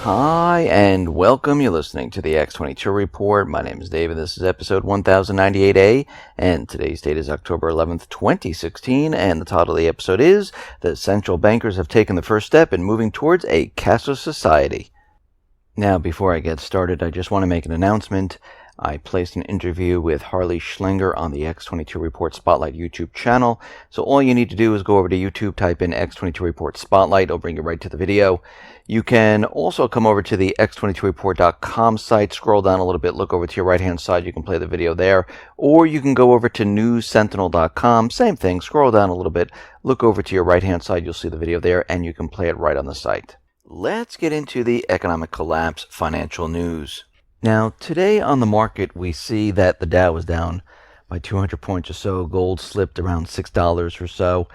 Hi, and welcome. You're listening to the X22 Report. My name is David. This is episode 1098A, and today's date is October 11th, 2016, and the title of the episode is The Central Bankers Have Taken the First Step in Moving Towards a Cashless Society. Now, before I get started, I just want to make an announcement. I placed an interview with Harley Schlinger on the X22 Report Spotlight YouTube channel. So all you need to do is go over to YouTube, type in X22 Report Spotlight. It'll bring you right to the video. You can also come over to the x22report.com site, scroll down a little bit, look over to your right-hand side. You can play the video there. Or you can go over to newssentinel.com. Same thing, scroll down a little bit, look over to your right-hand side. You'll see the video there, and you can play it right on the site. Let's get into the economic collapse financial news. Now, today on the market, we see that the Dow was down by 200 points or so. Gold slipped around $6 or so.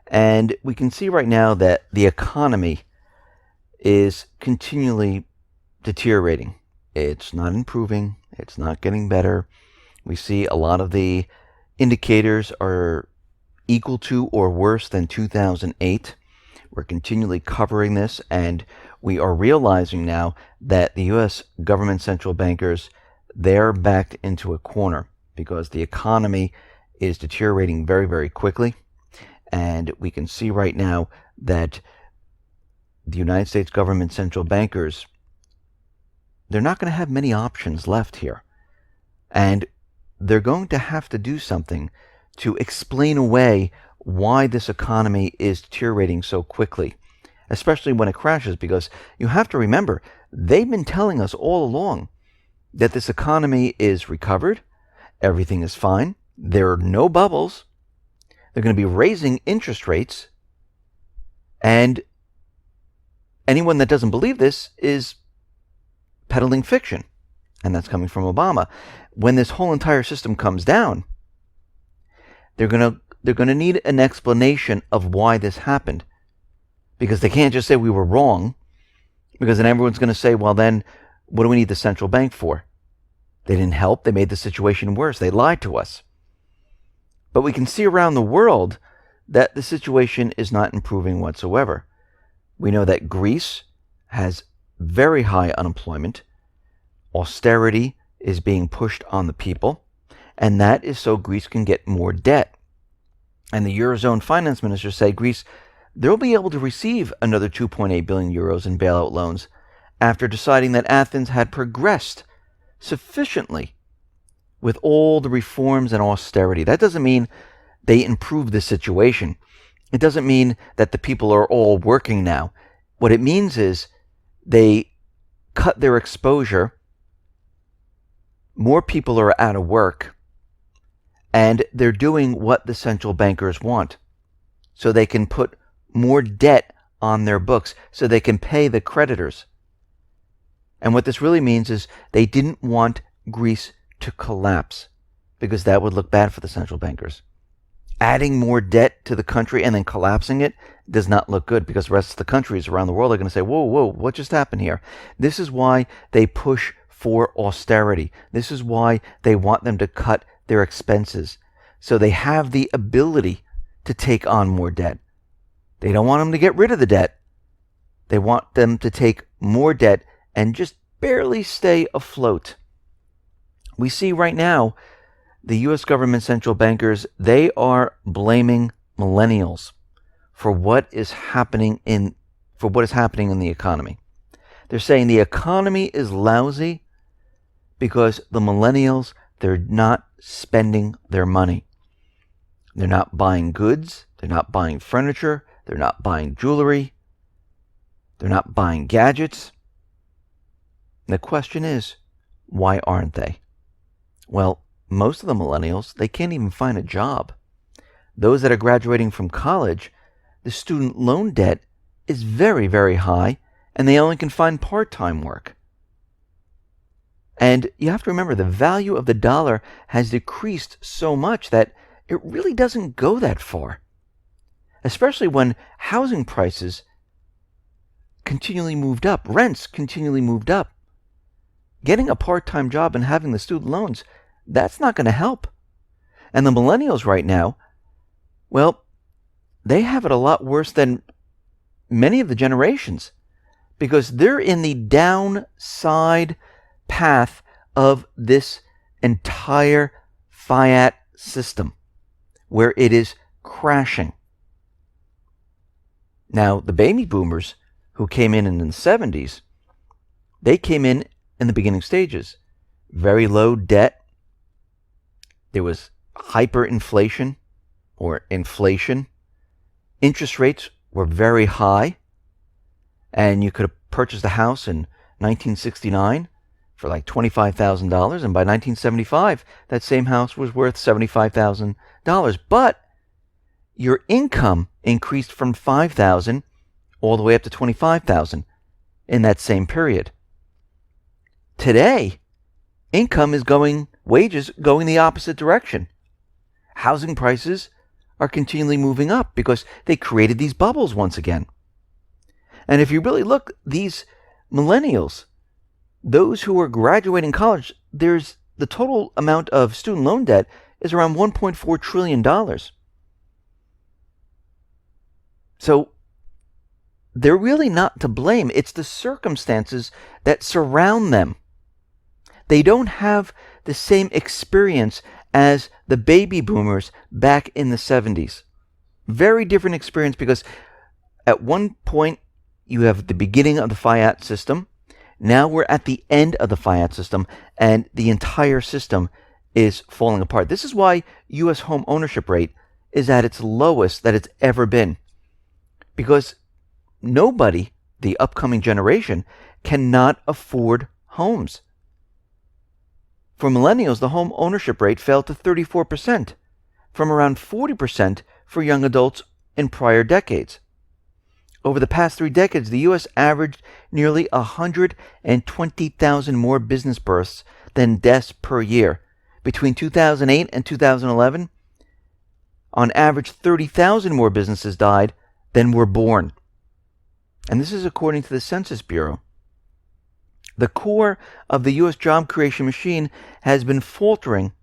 And we can see right now that the economy is continually deteriorating. It's not improving. It's not getting better. We see a lot of the indicators are equal to or worse than 2008. We're continually covering this, and we are realizing now that the U.S. government central bankers, they're backed into a corner because the economy is deteriorating very, very quickly. And we can see right now that the United States government central bankers, they're not going to have many options left here. And they're going to have to do something to explain away why this economy is deteriorating so quickly, especially when it crashes, because you have to remember, they've been telling us all along that this economy is recovered, everything is fine, there are no bubbles, they're going to be raising interest rates, and anyone that doesn't believe this is peddling fiction, and that's coming from Obama. When this whole entire system comes down, they're going to need an explanation of why this happened. Because they can't just say we were wrong, because then everyone's going to say, well, then what do we need the central bank for? They didn't help. They made the situation worse. They lied to us. But we can see around the world that the situation is not improving whatsoever. We know that Greece has very high unemployment. Austerity is being pushed on the people, and that is so Greece can get more debt. And the Eurozone finance ministers say Greece, they'll be able to receive another 2.8 billion euros in bailout loans after deciding that Athens had progressed sufficiently with all the reforms and austerity. That doesn't mean they improved the situation. It doesn't mean that the people are all working now. What it means is they cut their exposure, more people are out of work, and they're doing what the central bankers want. So they can put more debt on their books, so they can pay the creditors. And what this really means is they didn't want Greece to collapse, because that would look bad for the central bankers. Adding more debt to the country and then collapsing it does not look good, because the rest of the countries around the world are going to say, whoa, what just happened here? This is why they push for austerity. This is why they want them to cut their expenses, so they have the ability to take on more debt. They don't want them to get rid of the debt. They want them to take more debt and just barely stay afloat. We see right now the U.S. government central bankers, they are blaming millennials for what is happening in the economy. They're saying the economy is lousy because the millennials, they're not spending their money. They're not buying goods. They're not buying furniture. They're not buying jewelry. They're not buying gadgets. And the question is, why aren't they? Well, most of the millennials, they can't even find a job. Those that are graduating from college, the student loan debt is very, very high, and they only can find part-time work. And you have to remember, the value of the dollar has decreased so much that it really doesn't go that far. Especially when housing prices continually moved up, rents continually moved up. Getting a part-time job and having the student loans, that's not going to help. And the millennials right now, well, they have it a lot worse than many of the generations, because they're in the downside path of this entire fiat system where it is crashing. Now, the baby boomers who came in the 70s, they came in the beginning stages. Very low debt. There was hyperinflation or inflation. Interest rates were very high. And you could have purchased a house in 1969 for like $25,000. And by 1975, that same house was worth $75,000. But your income increased from $5,000 all the way up to $25,000 in that same period. Today, wages going the opposite direction. Housing prices are continually moving up because they created these bubbles once again. And if you really look, these millennials, those who are graduating college, there's the total amount of student loan debt is around $1.4 trillion. So they're really not to blame. It's the circumstances that surround them. They don't have the same experience as the baby boomers back in the 70s. Very different experience because at one point you have the beginning of the fiat system. Now we're at the end of the fiat system and the entire system is falling apart. This is why U.S. home ownership rate is at its lowest that it's ever been. Because nobody, the upcoming generation, cannot afford homes. For millennials, the home ownership rate fell to 34%, from around 40% for young adults in prior decades. Over the past 3 decades, the U.S. averaged nearly 120,000 more business births than deaths per year. Between 2008 and 2011, on average, 30,000 more businesses died than were born. And this is according to the Census Bureau. The core of the U.S. job creation machine has been faltering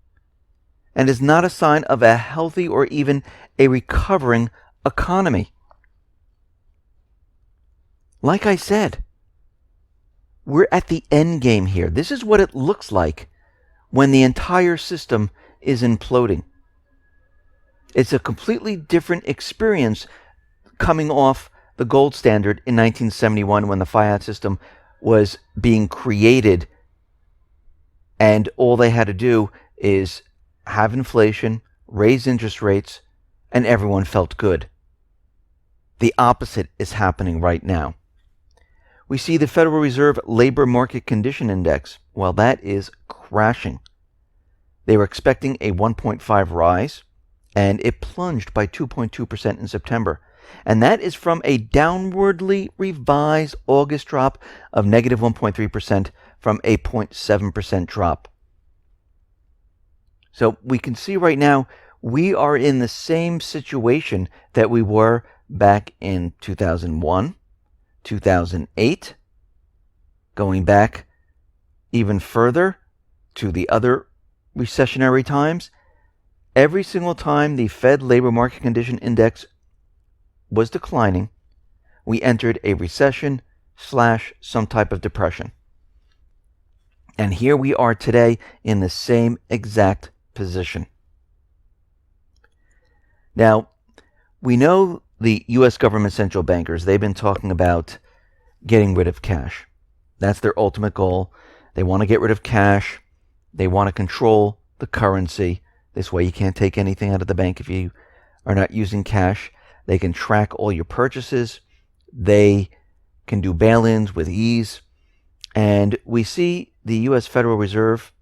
and is not a sign of a healthy or even a recovering economy. Like I said, we're at the end game here. This is what it looks like when the entire system is imploding. It's a completely different experience coming off the gold standard in 1971 when the fiat system was being created and all they had to do is have inflation, raise interest rates, and everyone felt good. The opposite is happening right now. We see the Federal Reserve Labor Market Condition Index. Well, that is crashing. They were expecting a 1.5 rise, and it plunged by 2.2% in September. And that is from a downwardly revised August drop of negative 1.3% from a 0.7% drop. So we can see right now we are in the same situation that we were back in 2001, 2008, going back even further to the other recessionary times. Every single time the Fed Labor Market Condition Index was declining, we entered a recession / some type of depression. And here we are today in the same exact position. Now, we know the U.S. government central bankers, they've been talking about getting rid of cash. That's their ultimate goal. They want to get rid of cash. They want to control the currency. This way you can't take anything out of the bank if you are not using cash. They can track all your purchases. They can do bail-ins with ease. And we see the U.S. Federal Reserve,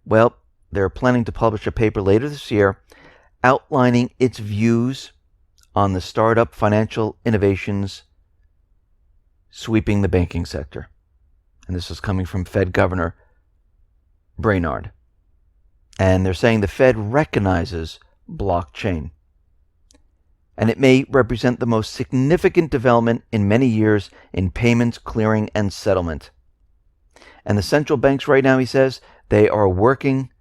well, they're planning to publish a paper later this year outlining its views on the startup financial innovations sweeping the banking sector. And this is coming from Fed Governor Brainard. And they're saying the Fed recognizes blockchain. And it may represent the most significant development in many years in payments, clearing, and settlement. And the central banks right now, he says, they are working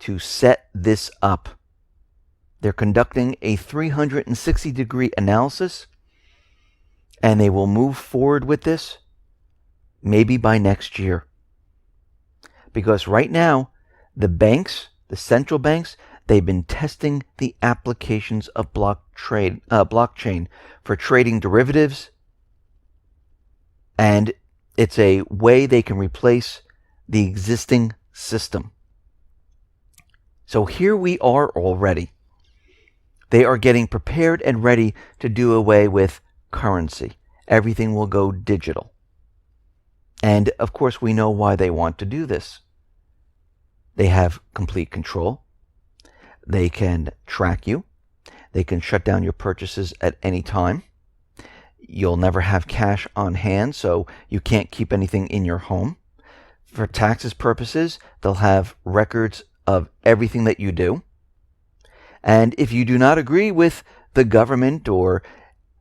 to set this up. They're conducting a 360-degree analysis, and they will move forward with this maybe by next year. Because right now, the banks, the central banks, they've been testing the applications of blockchain for trading derivatives, and it's a way they can replace the existing system. So here we are already. They are getting prepared and ready to do away with currency. Everything will go digital. And of course, we know why they want to do this. They have complete control. They can track you. They can shut down your purchases at any time. You'll never have cash on hand, so you can't keep anything in your home. For taxes purposes, they'll have records of everything that you do. And if you do not agree with the government or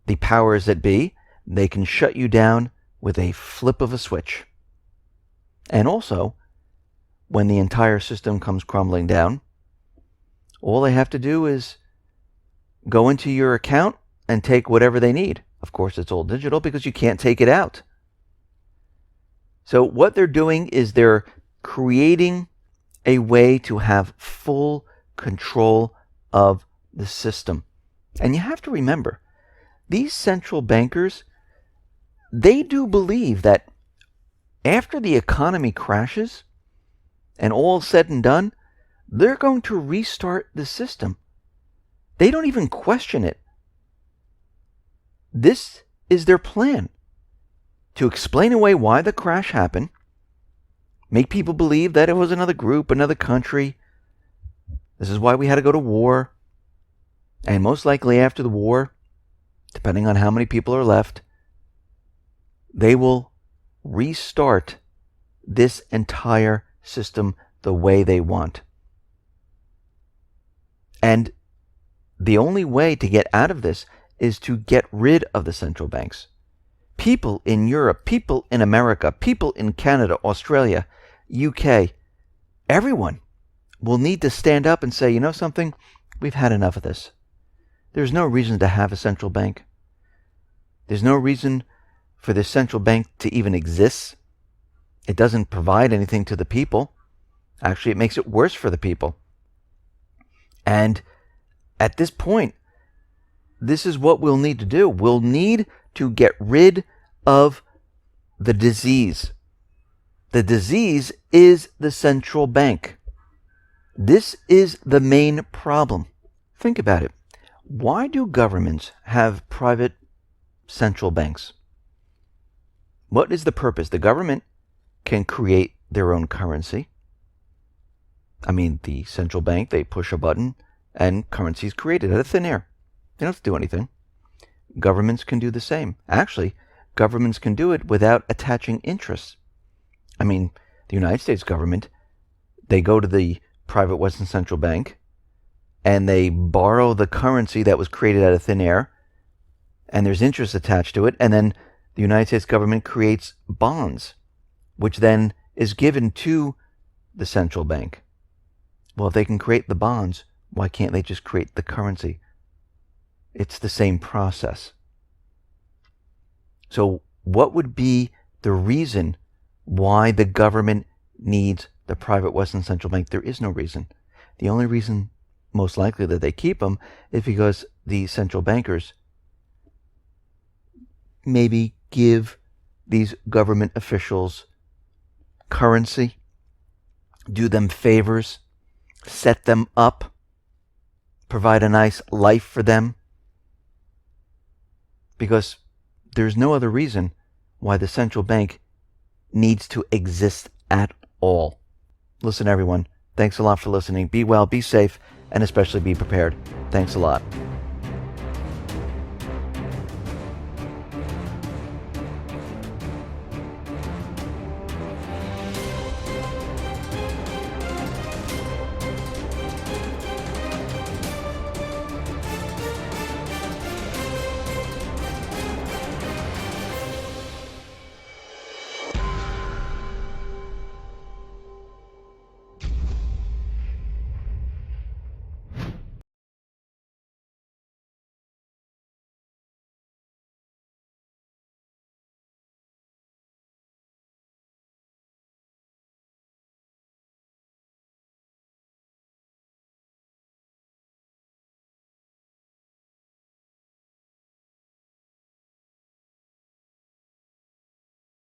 the powers that be, they can shut you down with a flip of a switch. And also, when the entire system comes crumbling down, all they have to do is go into your account and take whatever they need. Of course, it's all digital because you can't take it out. So what they're doing is they're creating a way to have full control of the system. And you have to remember, these central bankers, they do believe that after the economy crashes and all said and done, they're going to restart the system. They don't even question it. This is their plan, to explain away why the crash happened, make people believe that it was another group, another country. This is why we had to go to war. And most likely after the war, depending on how many people are left, they will restart this entire system the way they want. And the only way to get out of this is to get rid of the central banks. People in Europe, people in America, people in Canada, Australia, UK, everyone will need to stand up and say, you know something? We've had enough of this. There's no reason to have a central bank. There's no reason for this central bank to even exist. It doesn't provide anything to the people. Actually, it makes it worse for the people. And at this point, this is what we'll need to do. We'll need to get rid of the disease. The disease is the central bank. This is the main problem. Think about it. Why do governments have private central banks? What is the purpose? The government can create their own currency. I mean, the central bank, they push a button and currency is created out of thin air. They don't have to do anything. Governments can do the same. Actually, governments can do it without attaching interest. I mean, the United States government, they go to the private Western Central Bank and they borrow the currency that was created out of thin air, and there's interest attached to it, and then the United States government creates bonds, which then is given to the central bank. Well, if they can create the bonds, why can't they just create the currency? It's the same process. So what would be the reason why the government needs the private Western Central Bank? There is no reason. The only reason, most likely, that they keep them is because the central bankers maybe give these government officials currency, do them favors, set them up, provide a nice life for them. Because there's no other reason why the central bank needs to exist at all. Listen, everyone, thanks a lot for listening. Be well, be safe, and especially be prepared. Thanks a lot.